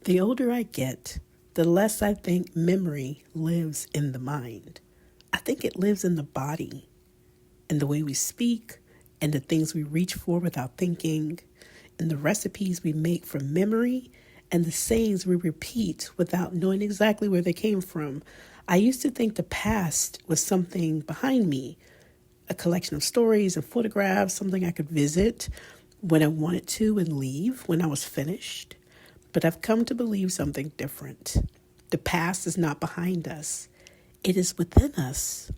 The older I get, the less I think memory lives in the mind. I think it lives in the body, in the way we speak, and the things we reach for without thinking, in the recipes we make from memory, and the sayings we repeat without knowing exactly where they came from. I used to think the past was something behind me, a collection of stories and photographs, something I could visit when I wanted to and leave when I was finished. But I've come to believe something different. The past is not behind us. It is within us.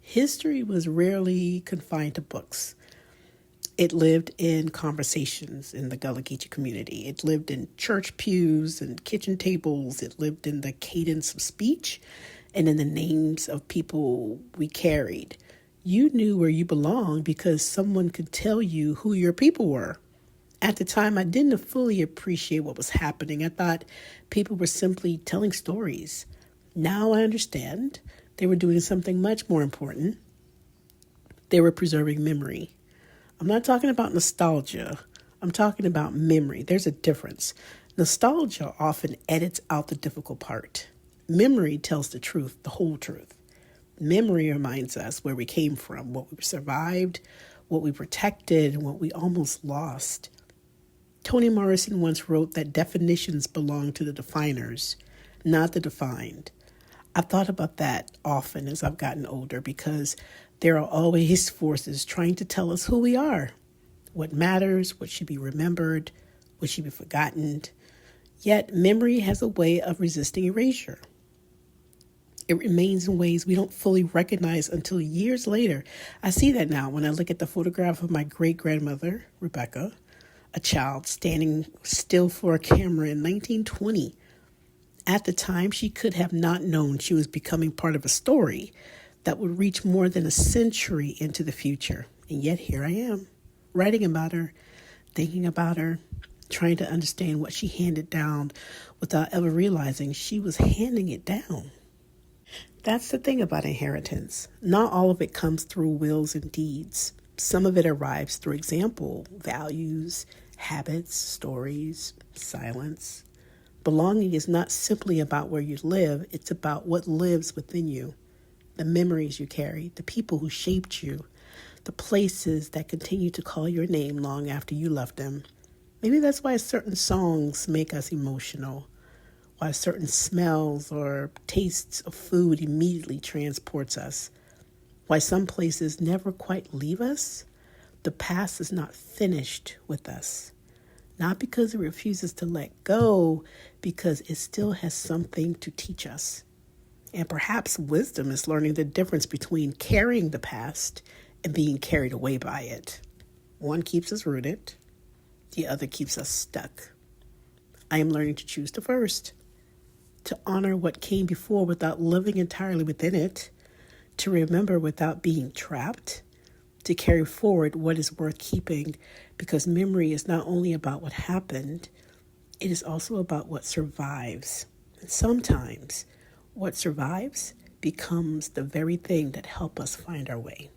History was rarely confined to books. It lived in conversations in the Gullah Geechee community. It lived in church pews and kitchen tables. It lived in the cadence of speech and in the names of people we carried. You knew where you belonged because someone could tell you who your people were. At the time, I didn't fully appreciate what was happening. I thought people were simply telling stories. Now I understand they were doing something much more important. They were preserving memory. I'm not talking about nostalgia. I'm talking about memory. There's a difference. Nostalgia often edits out the difficult part. Memory tells the truth, the whole truth. Memory reminds us where we came from, what we survived, what we protected, and what we almost lost. Toni Morrison once wrote that definitions belong to the definers, not the defined. I've thought about that often as I've gotten older because there are always forces trying to tell us who we are, what matters, what should be remembered, what should be forgotten. Yet memory has a way of resisting erasure. It remains in ways we don't fully recognize until years later. I see that now when I look at the photograph of my great-grandmother, Rebecca, a child standing still for a camera in 1920. At the time, she could have not known she was becoming part of a story that would reach more than a century into the future. And yet here I am, writing about her, thinking about her, trying to understand what she handed down without ever realizing she was handing it down. That's the thing about inheritance. Not all of it comes through wills and deeds. Some of it arrives through example, values, habits, stories, silence. Belonging is not simply about where you live, it's about what lives within you. The memories you carry, the people who shaped you, the places that continue to call your name long after you left them. Maybe that's why certain songs make us emotional, why certain smells or tastes of food immediately transports us. Why some places never quite leave us? The past is not finished with us. Not because it refuses to let go, because it still has something to teach us. And perhaps wisdom is learning the difference between carrying the past and being carried away by it. One keeps us rooted, the other keeps us stuck. I am learning to choose the first, to honor what came before without living entirely within it, to remember without being trapped, to carry forward what is worth keeping, because memory is not only about what happened, it is also about what survives. And sometimes what survives becomes the very thing that helps us find our way.